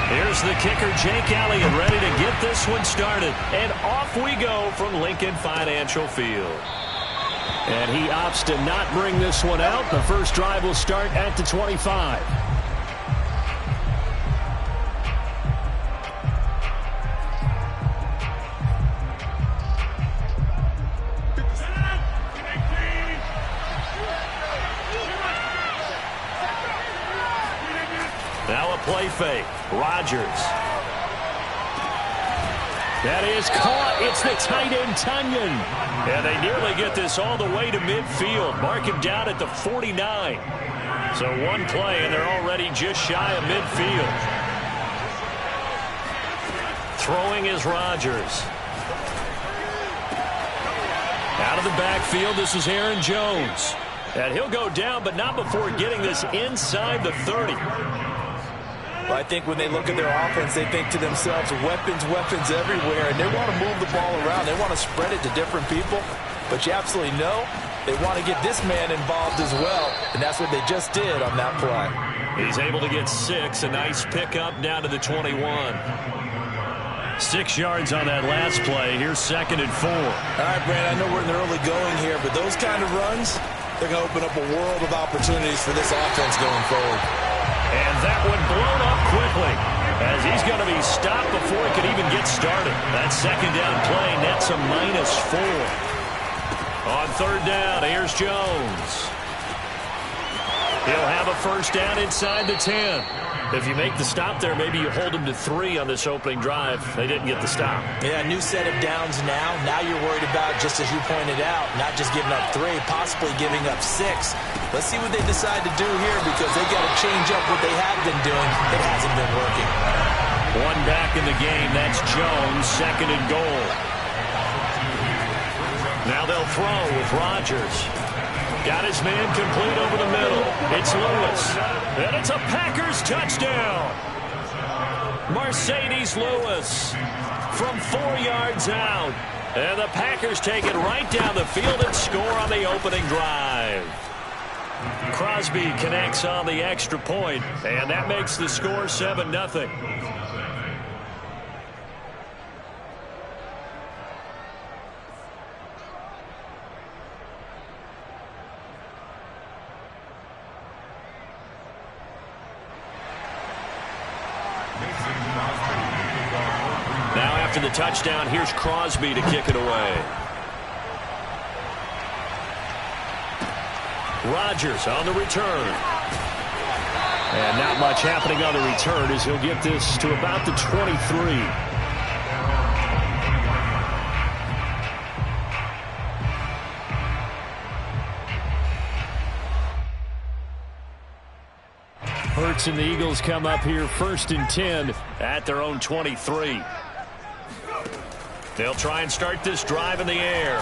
Here's the kicker, Jake Elliott, ready to get this one started. And off we go from Lincoln Financial Field. And he opts to not bring this one out. The first drive will start at the 25. Now a play fake. Rodgers. That is caught. It's the tight end, Tunyon. And they nearly get this all the way to midfield. Mark him down at the 49. So one play, and they're already just shy of midfield. Throwing is Rodgers. Out of the backfield, this is Aaron Jones. And he'll go down, but not before getting this inside the 30. Well, I think when they look at their offense, they think to themselves, weapons, weapons everywhere, and they want to move the ball around. They want to spread it to different people, but you absolutely know they want to get this man involved as well, and that's what they just did on that play. He's able to get 6, a nice pickup down to the 21. 6 yards on that last play. Here's 2nd and 4. All right, Brandon, I know we're in the early going here, but those kind of runs, they're going to open up a world of opportunities for this offense going forward. And that one blown up quickly as he's going to be stopped before he could even get started. That second down play nets a -4. On 3rd down, here's Jones. He'll have a first down inside the 10. If you make the stop there, maybe you hold them to 3 on this opening drive. They didn't get the stop. Yeah, new set of downs now. Now you're worried about, just as you pointed out, not just giving up 3, possibly giving up 6. Let's see what they decide to do here because they got to change up what they have been doing. It hasn't been working. One back in the game. That's Jones, 2nd and goal. Now they'll throw with Rodgers. Got his man complete over the middle. It's Lewis. And it's a Packers touchdown. Mercedes Lewis from 4 yards out. And the Packers take it right down the field and score on the opening drive. Crosby connects on the extra point, and that makes the score 7-0. Now after the touchdown, here's Crosby to kick it away. Rodgers on the return. And not much happening on the return as he'll get this to about the 23. Hurts and the Eagles come up here 1st and 10 at their own 23. They'll try and start this drive in the air.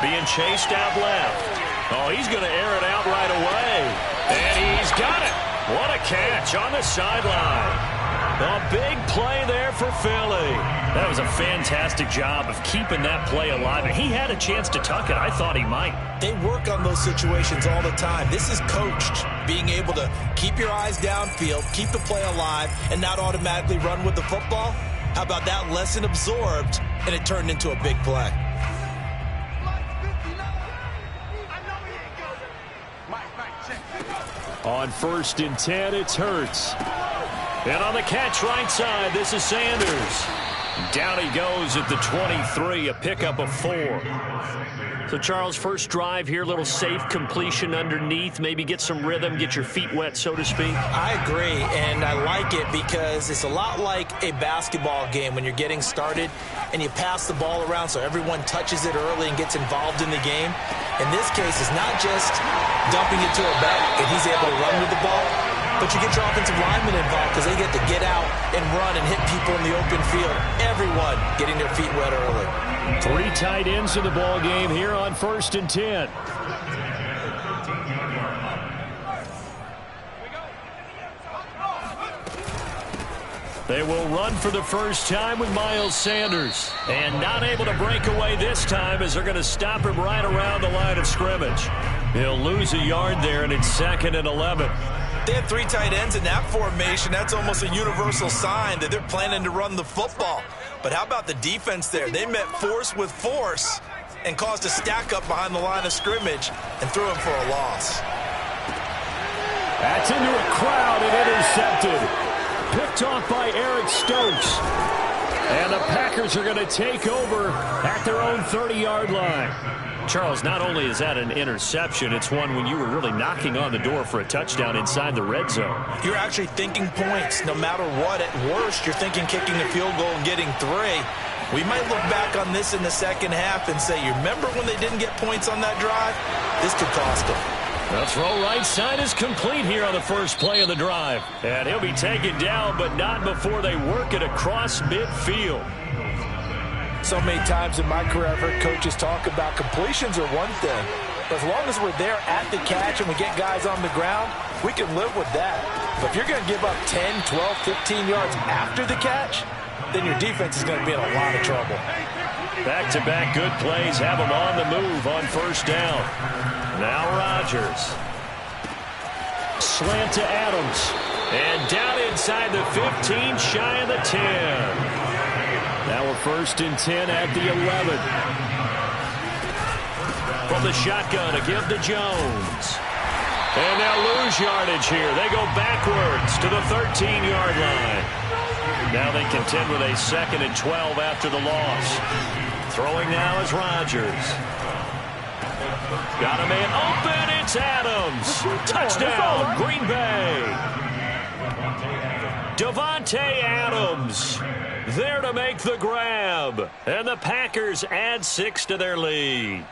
Being chased out left. Oh, he's going to air it out right away. And he's got it. What a catch on the sideline. A big play there for Philly. That was a fantastic job of keeping that play alive. And he had a chance to tuck it. I thought he might. They work on those situations all the time. This is coached. Being able to keep your eyes downfield, keep the play alive, and not automatically run with the football. How about that lesson absorbed, and it turned into a big play. On 1st and 10, it's Hurts. And on the catch right side, this is Sanders. Down he goes at the 23, a pickup of 4. So, Charles, first drive here, little safe completion underneath. Maybe get some rhythm, get your feet wet, so to speak. I agree, and I like it because it's a lot like a basketball game when you're getting started and you pass the ball around so everyone touches it early and gets involved in the game. In this case, it's not just dumping it to a back and he's able to run with the ball, but you get your offensive linemen involved because they get to get out and run and hit people in the open field. Everyone getting their feet wet early. 3 tight ends in the ball game here on 1st and 10. They will run for the first time with Miles Sanders. And not able to break away this time as they're going to stop him right around the line of scrimmage. He'll lose a yard there, and it's 2nd and 11. They have 3 tight ends in that formation. That's almost a universal sign that they're planning to run the football. But how about the defense there? They met force with force and caused a stack up behind the line of scrimmage and threw him for a loss. That's into a crowd and intercepted. Picked off by Eric Stokes. And the Packers are going to take over at their own 30-yard line. Charles, not only is that an interception, it's one when you were really knocking on the door for a touchdown inside the red zone. You're actually thinking points. No matter what, at worst, you're thinking kicking a field goal and getting 3. We might look back on this in the second half and say, you remember when they didn't get points on that drive? This could cost them. The throw right side is complete here on the first play of the drive. And he'll be taken down, but not before they work it across midfield. So many times in my career, I've heard coaches talk about completions are one thing. But as long as we're there at the catch and we get guys on the ground, we can live with that. But if you're going to give up 10, 12, 15 yards after the catch, then your defense is going to be in a lot of trouble. Back-to-back good plays have them on the move on first down. Now Rodgers. Slant to Adams. And down inside the 15, shy of the 10. Now we're 1st and 10 at the 11. From the shotgun to give to Jones. And they'll lose yardage here. They go backwards to the 13-yard line. Now they contend with a 2nd and 12 after the loss. Throwing now is Rodgers. Got a man open. It's Adams. Touchdown, Green Bay. Davante Adams there to make the grab. And the Packers add 6 to their lead.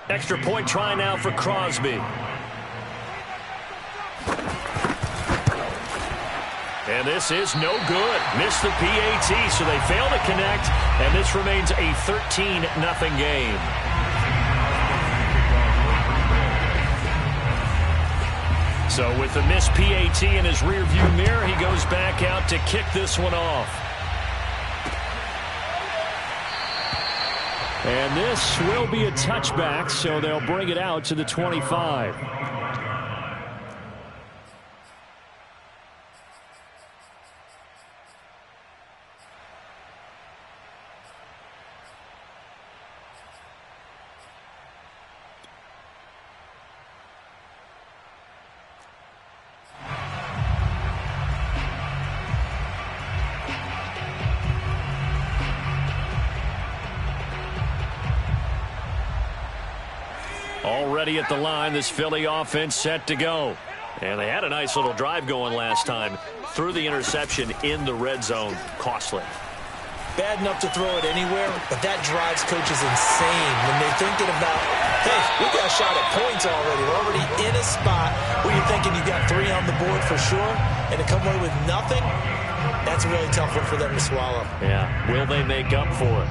Extra point try now for Crosby. And this is no good. Missed the PAT, so they fail to connect, and this remains a 13-0 game. So with the missed PAT in his rearview mirror, he goes back out to kick this one off. And this will be a touchback, so they'll bring it out to the 25. Already at the line, this Philly offense set to go. And they had a nice little drive going last time. Threw the interception in the red zone. Costly. Bad enough to throw it anywhere, but that drives coaches insane when they're thinking about, hey, we got a shot at points already. We're already in a spot where you're thinking you got 3 on the board for sure, and to come away with nothing, that's a really tough one for them to swallow. Yeah, will they make up for it?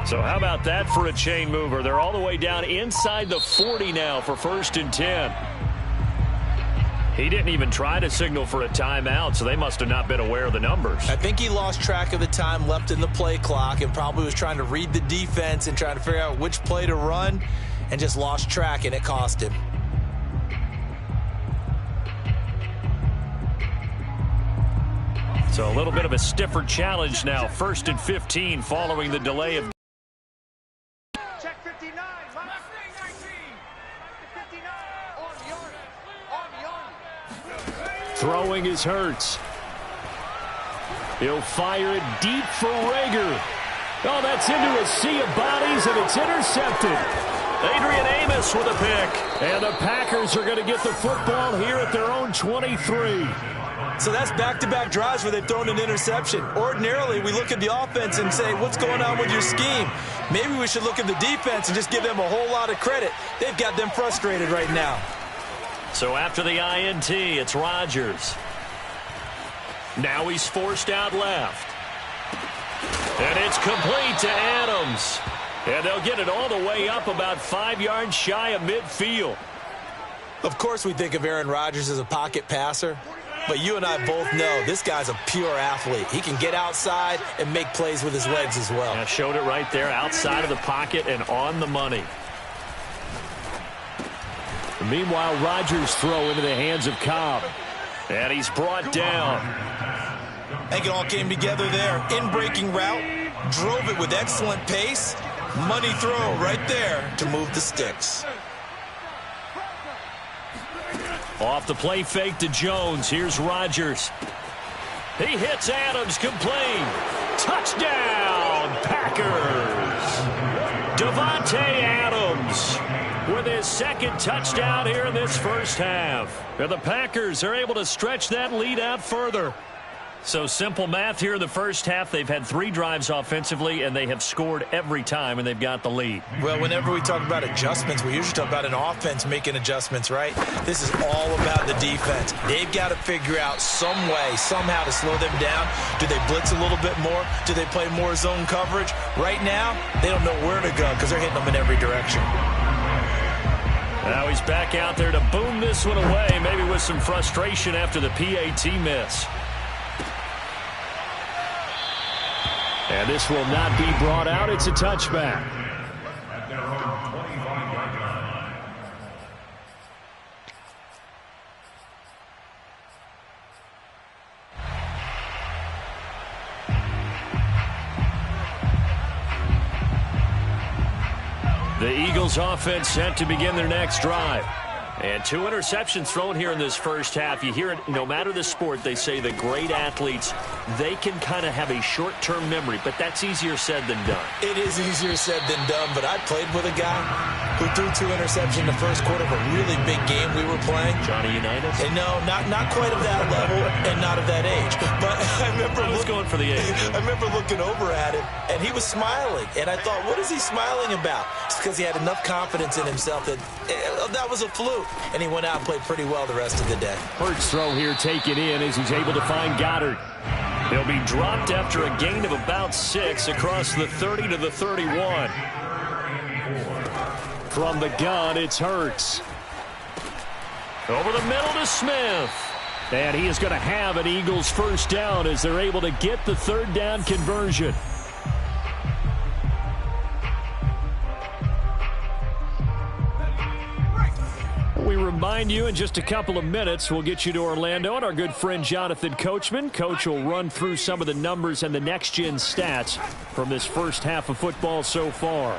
So how about that for a chain mover? They're all the way down inside the 40 now for 1st and 10. He didn't even try to signal for a timeout, so they must have not been aware of the numbers. I think he lost track of the time left in the play clock and probably was trying to read the defense and trying to figure out which play to run and just lost track, and it cost him. So a little bit of a stiffer challenge now. 1st and 15 following the delay of throwing is Hurts. He'll fire it deep for Rager. Oh, that's into a sea of bodies, and it's intercepted. Adrian Amos with a pick. And the Packers are going to get the football here at their own 23. So that's back-to-back drives where they've thrown an interception. Ordinarily, we look at the offense and say, what's going on with your scheme? Maybe we should look at the defense and just give them a whole lot of credit. They've got them frustrated right now. So after the INT, it's Rodgers. Now he's forced out left. And it's complete to Adams. And they'll get it all the way up about 5 yards shy of midfield. Of course we think of Aaron Rodgers as a pocket passer, but you and I both know this guy's a pure athlete. He can get outside and make plays with his legs as well. Yeah, showed it right there, outside of the pocket and on the money. Meanwhile, Rodgers' throw into the hands of Cobb. And he's brought down. I think it all came together there. In-breaking route, drove it with excellent pace. Money throw right there to move the sticks. Off the play fake to Jones. Here's Rodgers. He hits Adams complete. Touchdown, Packers. Davante Adams with his second touchdown here in this first half. And the Packers are able to stretch that lead out further. So simple math here in the first half. They've had 3 drives offensively, and they have scored every time, and they've got the lead. Well, whenever we talk about adjustments, we usually talk about an offense making adjustments, right? This is all about the defense. They've got to figure out some way, somehow to slow them down. Do they blitz a little bit more? Do they play more zone coverage? Right now, they don't know where to go because they're hitting them in every direction. Now he's back out there to boom this one away, maybe with some frustration after the PAT miss. And this will not be brought out. It's a touchback. The Eagles offense set to begin their next drive. And 2 interceptions thrown here in this first half. You hear it, no matter the sport, they say the great athletes, they can kind of have a short-term memory, but that's easier said than done. It is easier said than done, but I played with a guy who threw 2 interceptions in the first quarter of a really big game we were playing. Johnny Unitas? And no, not quite of that level and not of that age. But I remember going for the age. I remember looking over at him, and he was smiling. And I thought, what is he smiling about? It's because he had enough confidence in himself that that was a fluke. And he went out and played pretty well the rest of the day. Hurts throw here taken in as he's able to find Goddard. He'll be dropped after a gain of about 6 across the 30 to the 31. From the gun, it's Hurts. Over the middle to Smith. And he is going to have an Eagles first down as they're able to get the 3rd down conversion. We remind you in just a couple of minutes, we'll get you to Orlando and our good friend Jonathan Coachman. Coach will run through some of the numbers and the next-gen stats from this first half of football so far.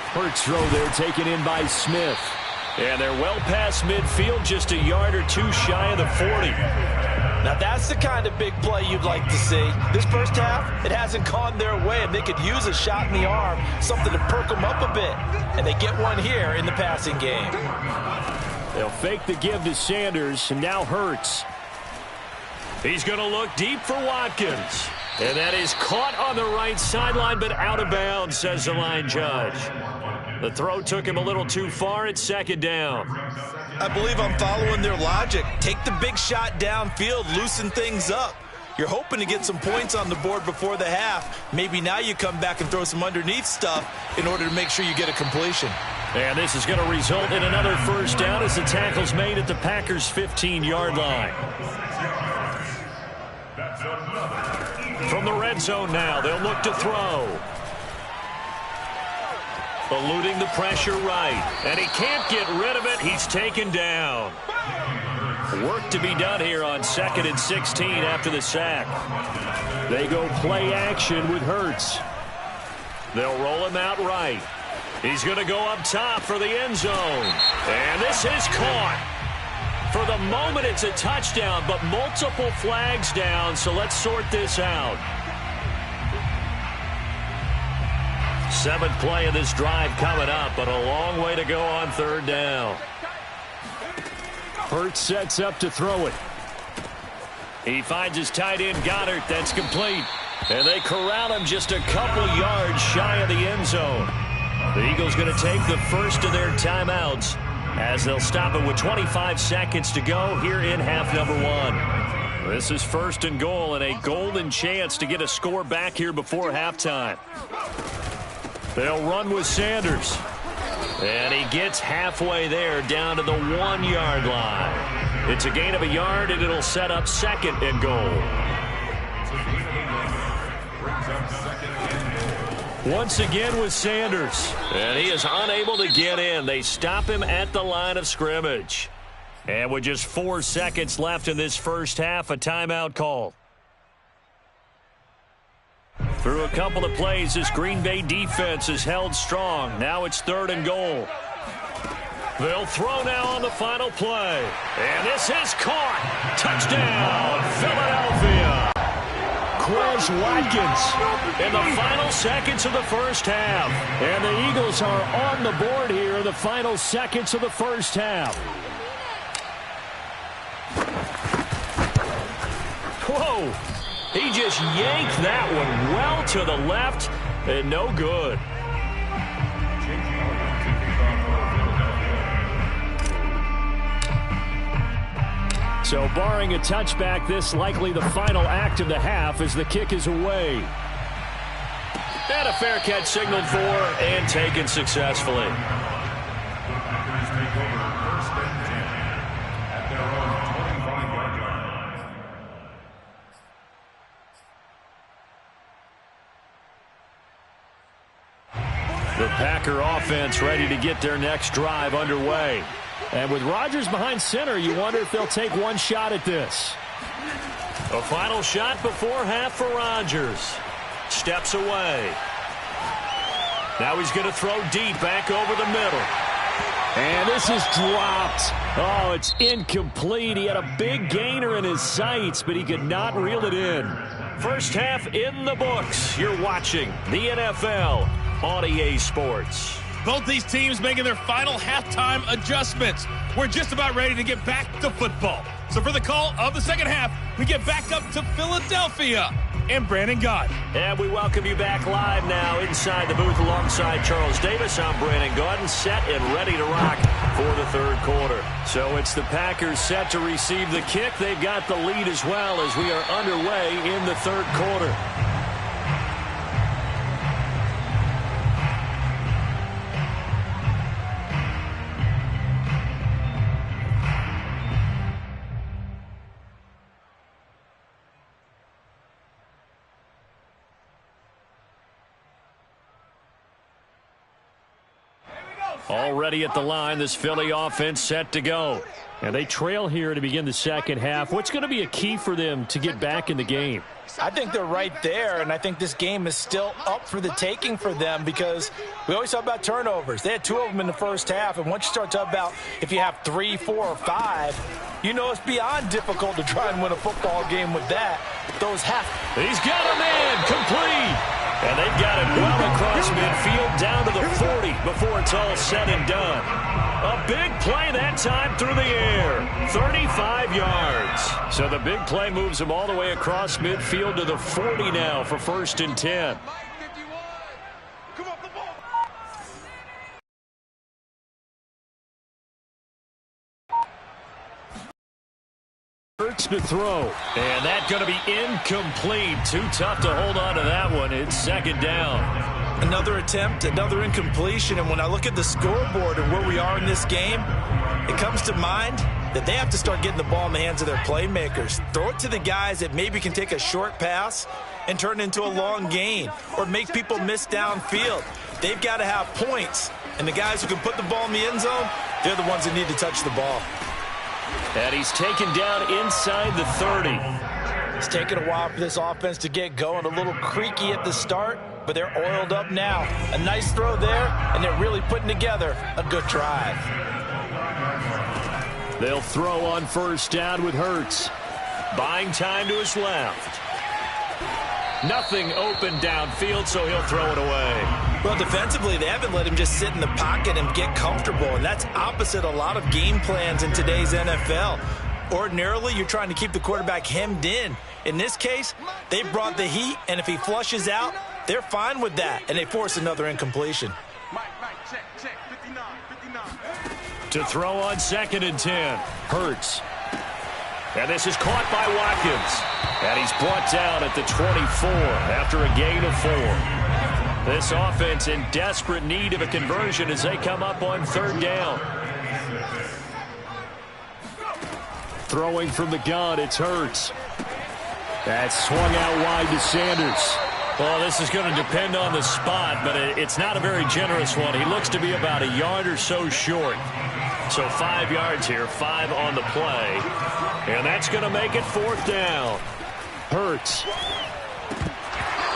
Hurts throw there taken in by Smith. And they're well past midfield, just a yard or 2 shy of the 40. Now that's the kind of big play you'd like to see. This first half, it hasn't gone their way, and they could use a shot in the arm, something to perk them up a bit. And they get one here in the passing game. They'll fake the give to Sanders, and now Hurts. He's going to look deep for Watkins. And that is caught on the right sideline, but out of bounds, says the line judge. The throw took him a little too far. It's 2nd down. I believe I'm following their logic. Take the big shot downfield, loosen things up. You're hoping to get some points on the board before the half. Maybe now you come back and throw some underneath stuff in order to make sure you get a completion. And this is going to result in another first down as the tackle's made at the Packers' 15-yard line. From the red zone now, they'll look to throw. Eluding the pressure right. And he can't get rid of it. He's taken down. Work to be done here on 2nd and 16 after the sack. They go play action with Hurts. They'll roll him out right. He's going to go up top for the end zone. And this is caught. For the moment, it's a touchdown, but multiple flags down, so let's sort this out. 7th play of this drive coming up, but a long way to go on 3rd down. Hurts sets up to throw it. He finds his tight end, Goddard. That's complete. And they corral him just a couple yards shy of the end zone. The Eagles going to take the first of their timeouts as they'll stop it with 25 seconds to go here in half number 1. This is 1st and goal and a golden chance to get a score back here before halftime. They'll run with Sanders. And he gets halfway there down to the 1-yard line. It's a gain of a yard, and it'll set up 2nd and goal. Once again with Sanders. And he is unable to get in. They stop him at the line of scrimmage. And with just 4 seconds left in this first half, a timeout call. Through a couple of plays, this Green Bay defense is held strong. Now it's 3rd and goal. They'll throw now on the final play. And this is caught. Touchdown, Philadelphia. Quez Watkins in the final seconds of the first half. And the Eagles are on the board here in the final seconds of the first half. Whoa. He just yanked that one well to the left and no good. So barring a touchback, this likely the final act of the half as the kick is away. And a fair catch signaled for and taken successfully. The Packer offense ready to get their next drive underway. And with Rodgers behind center, you wonder if they'll take one shot at this. A final shot before half for Rodgers. Steps away. Now he's going to throw deep back over the middle. And this is dropped. Oh, it's incomplete. He had a big gainer in his sights, but he could not reel it in. First half in the books. You're watching the NFL on EA Sports. Both these teams making their final halftime adjustments. We're just about ready to get back to football. So for the call of the second half, we get back up to Philadelphia and Brandon Gaudin. And we welcome you back live now inside the booth alongside Charles Davis. I'm Brandon Gaudin, set and ready to rock for the third quarter. So it's the Packers set to receive the kick. They've got the lead as well as we are underway in the third quarter. Already at the line, this Philly offense set to go. And they trail here to begin the second half. What's going to be a key for them to get back in the game? I think they're right there, and I think this game is still up for the taking for them because we always talk about turnovers. They had 2 of them in the first half, and once you start talking about if you have 3, 4, or 5, you know it's beyond difficult to try and win a football game with that. Those half. He's got a man complete. And they've got it well across midfield down to the 40 before it's all said and done. A big play that time through the air. 35 yards. So the big play moves him all the way across midfield to the 40 now for 1st and 10. Hurts to throw. And that's going to be incomplete. Too tough to hold on to that one. It's 2nd down. Another attempt, another incompletion. And when I look at the scoreboard and where we are in this game, it comes to mind that they have to start getting the ball in the hands of their playmakers. Throw it to the guys that maybe can take a short pass and turn it into a long gain or make people miss downfield. They've got to have points. And the guys who can put the ball in the end zone, they're the ones that need to touch the ball. And he's taken down inside the 30. It's taken a while for this offense to get going. A little creaky at the start, but they're oiled up now. A nice throw there, and they're really putting together a good drive. They'll throw on 1st down with Hurts. Buying time to his left. Nothing open downfield, so he'll throw it away. Well, defensively, they haven't let him just sit in the pocket and get comfortable, and that's opposite a lot of game plans in today's NFL. Ordinarily, you're trying to keep the quarterback hemmed in. In this case, they brought the heat, and if he flushes out, they're fine with that, and they force another incompletion. To throw on 2nd and 10, Hurts. And this is caught by Watkins. And he's brought down at the 24 after a gain of 4. This offense in desperate need of a conversion as they come up on 3rd down. Throwing from the gun, it's Hurts. That's swung out wide to Sanders. Well, this is going to depend on the spot, but it's not a very generous one. He looks to be about a yard or so short. So 5 yards here, 5 on the play. And that's going to make it 4th down. Hurts.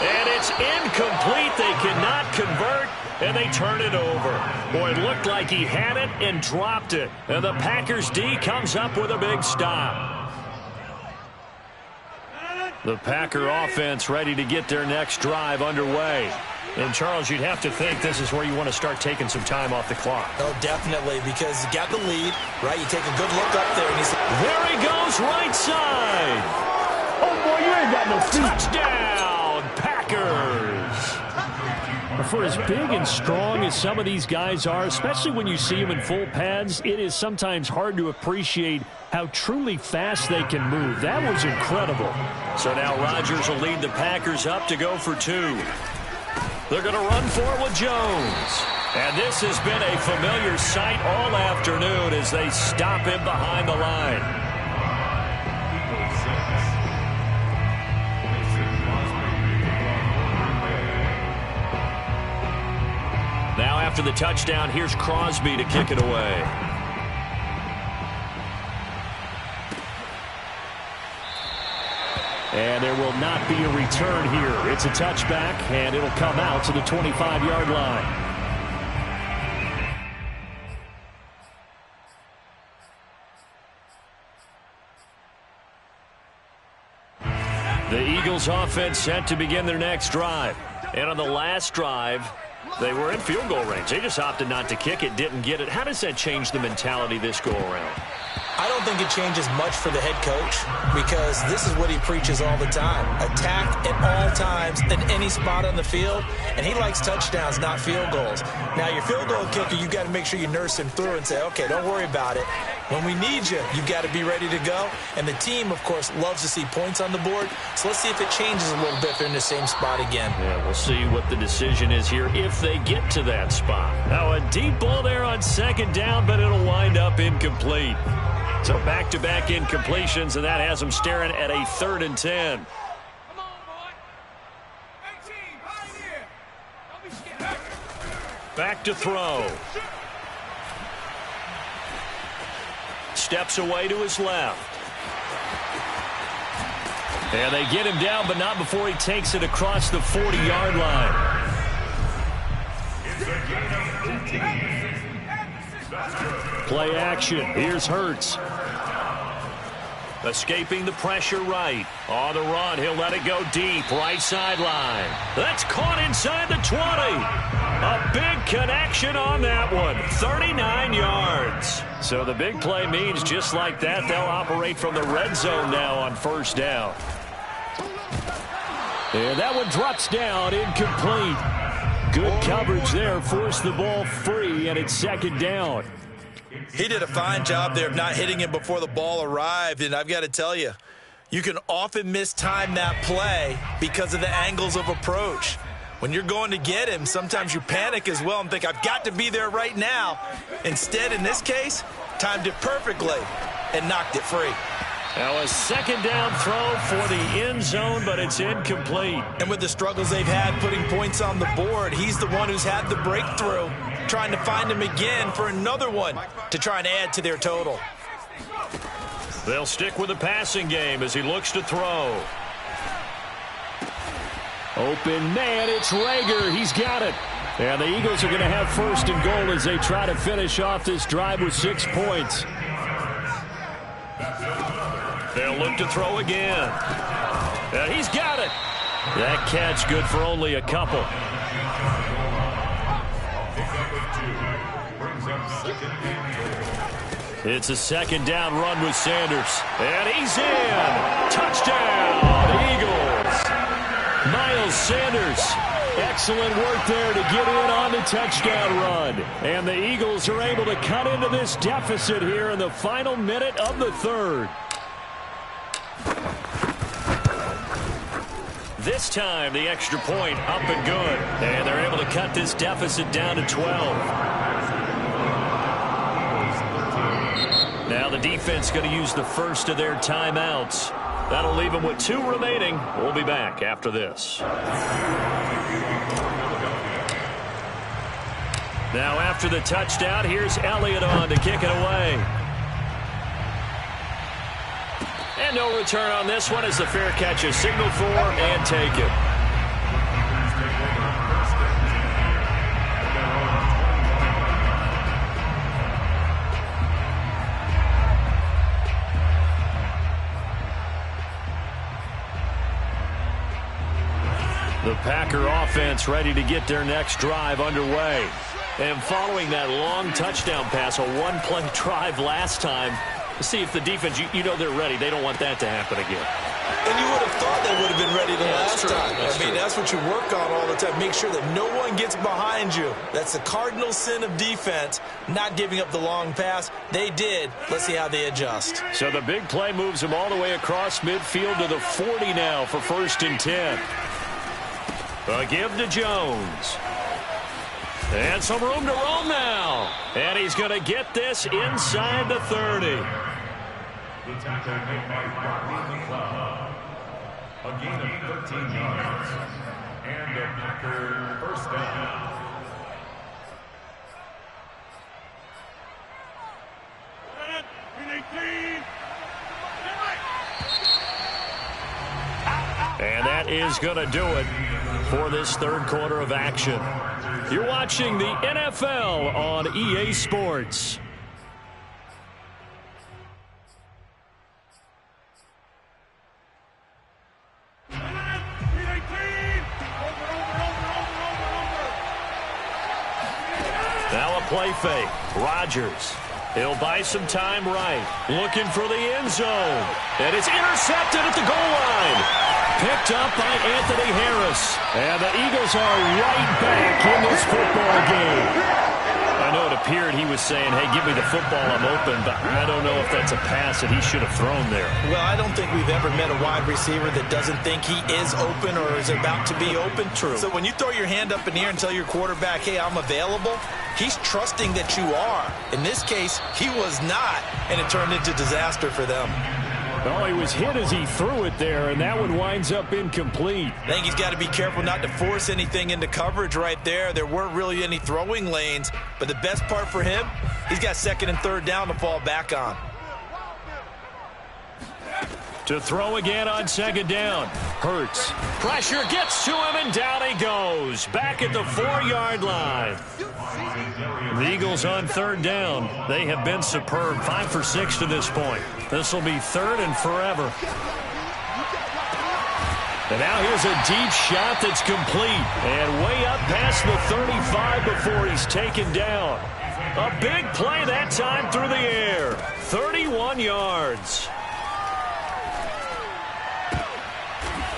And it's incomplete. They cannot convert, and they turn it over. Boy, it looked like he had it and dropped it. And the Packers D comes up with a big stop. The Packer offense ready to get their next drive underway. And, Charles, you'd have to think this is where you want to start taking some time off the clock. Oh, definitely, because you got the lead, right? You take a good look up there. And there he goes, right side. Oh, boy, you ain't got no feet. Touchdown, Packers. For as big and strong as some of these guys are, especially when you see them in full pads, it is sometimes hard to appreciate how truly fast they can move. That was incredible. So now Rodgers will lead the Packers up to go for 2. They're going to run for it with Jones. And this has been a familiar sight all afternoon as they stop him behind the line. Now after the touchdown, here's Crosby to kick it away. And there will not be a return here. It's a touchback, and it'll come out to the 25-yard line. The Eagles offense set to begin their next drive. And on the last drive, they were in field goal range. They just opted not to kick it, didn't get it. How does that change the mentality this go-around? I don't think it changes much for the head coach because this is what he preaches all the time. Attack at all times in any spot on the field, and he likes touchdowns, not field goals. Now, your field goal kicker, you've got to make sure you nurse him through and say, okay, don't worry about it. When we need you, you've got to be ready to go. And the team, of course, loves to see points on the board. So let's see if it changes a little bit if they're in the same spot again. Yeah, we'll see what the decision is here if they get to that spot. Now, a deep ball there on 2nd down, but it'll wind up incomplete. So back-to-back incompletions, and that has them staring at a 3rd and 10. Back to throw. Steps away to his left. And they get him down, but not before he takes it across the 40-yard line. Play action. Here's Hurts. Escaping the pressure right. On the run, he'll let it go deep. Right sideline. That's caught inside the 20. A big connection on that one. 39 yards. So the big play means just like that, they'll operate from the red zone now on 1st down. And that one drops down, incomplete. Good coverage there, forced the ball free, and it's 2nd down. He did a fine job there of not hitting him before the ball arrived, and I've got to tell you, you can often mistime that play because of the angles of approach. When you're going to get him, sometimes you panic as well and think, I've got to be there right now. Instead, in this case, timed it perfectly and knocked it free. Now a 2nd down throw for the end zone, but it's incomplete. And with the struggles they've had putting points on the board, he's the one who's had the breakthrough, trying to find him again for another one to try and add to their total. They'll stick with the passing game as he looks to throw. Open man, it's Reagor. He's got it. And the Eagles are going to have 1st and goal as they try to finish off this drive with 6 points. They'll look to throw again. And he's got it. That catch good for only a couple. It's a second down run with Sanders. And he's in. Touchdown, Eagles. Miles Sanders. Excellent work there to get in on the touchdown run. And the Eagles are able to cut into this deficit here in the final minute of the third. This time, the extra point up and good. And they're able to cut this deficit down to 12. Now the defense going to use the first of their timeouts. That'll leave them with 2 remaining. We'll be back after this. Now after the touchdown, here's Elliott on to kick it away. And no return on this one as the fair catch is signaled for and taken. The Packer offense ready to get their next drive underway. And following that long touchdown pass, a one-play drive last time, see if the defense, you know they're ready. They don't want that to happen again. And you would have thought they would have been ready the last time. That's what you work on all the time. Make sure that no one gets behind you. That's the cardinal sin of defense, not giving up the long pass. They did. Let's see how they adjust. So the big play moves them all the way across midfield to the 40 now for 1st and 10. A give to Jones. And some room to roam now. And he's going to get this inside the 30. The tackle made by Rodney McLeod. A gain of 13 yards. And a Packer first down. And that is going to do it for this third quarter of action. You're watching the NFL on EA Sports. Now a play fake. Rodgers. He'll buy some time right. Looking for the end zone. And it's intercepted at the goal line. Picked up by Anthony Harris. And the Eagles are right back in this football game. I know it appeared he was saying, hey, give me the football, I'm open, but I don't know if that's a pass that he should have thrown there. Well, I don't think we've ever met a wide receiver that doesn't think he is open or is about to be open. True. So when you throw your hand up in the air and tell your quarterback, hey, I'm available, he's trusting that you are. In this case, he was not, and it turned into disaster for them. Well, he was hit as he threw it there, and that one winds up incomplete. I think he's got to be careful not to force anything into coverage right there. There weren't really any throwing lanes, but the best part for him, he's got 2nd and 3rd down to fall back on. To throw again on 2nd down. Hurts. Pressure gets to him, and down he goes. Back at the 4-yard line. The Eagles on 3rd down. They have been superb. 5 for 6 to this point. This will be 3rd and forever. And now here's a deep shot that's complete. And way up past the 35 before he's taken down. A big play that time through the air. 31 yards.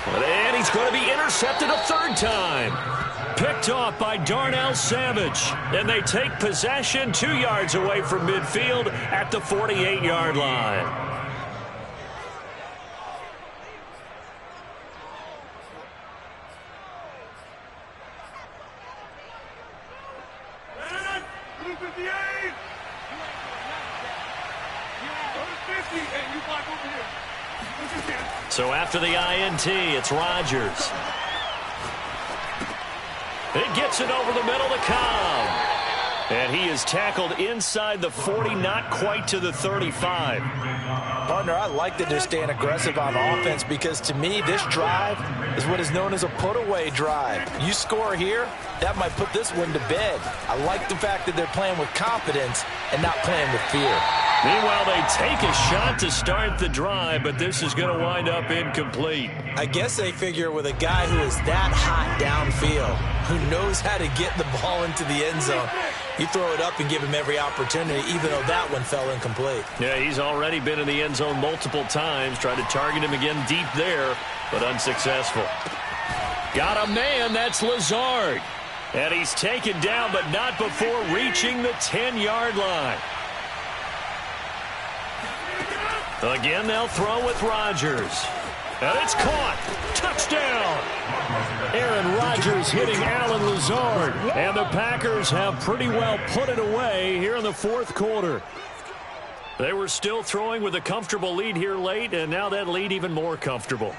And he's going to be intercepted a 3rd time. Picked off by Darnell Savage. And they take possession 2 yards away from midfield at the 48-yard line. So after the INT, it's Rodgers. It gets it over the middle to Cobb. And he is tackled inside the 40, not quite to the 35. Partner, I like that they're staying aggressive on offense because to me, this drive is what is known as a put-away drive. You score here, that might put this one to bed. I like the fact that they're playing with confidence and not playing with fear. Meanwhile, they take a shot to start the drive, but this is going to wind up incomplete. I guess they figure with a guy who is that hot downfield, who knows how to get the ball into the end zone, You throw it up and give him every opportunity, even though that one fell incomplete. Yeah, he's already been in the end zone multiple times. Tried to target him again deep there, but unsuccessful. Got a man, that's Lazard. And he's taken down, but not before reaching the 10-yard line. Again, they'll throw with Rodgers. And it's caught. Touchdown. Aaron Rodgers hitting Allen Lazard. And the Packers have pretty well put it away here in the fourth quarter. They were still throwing with a comfortable lead here late, and now that lead even more comfortable.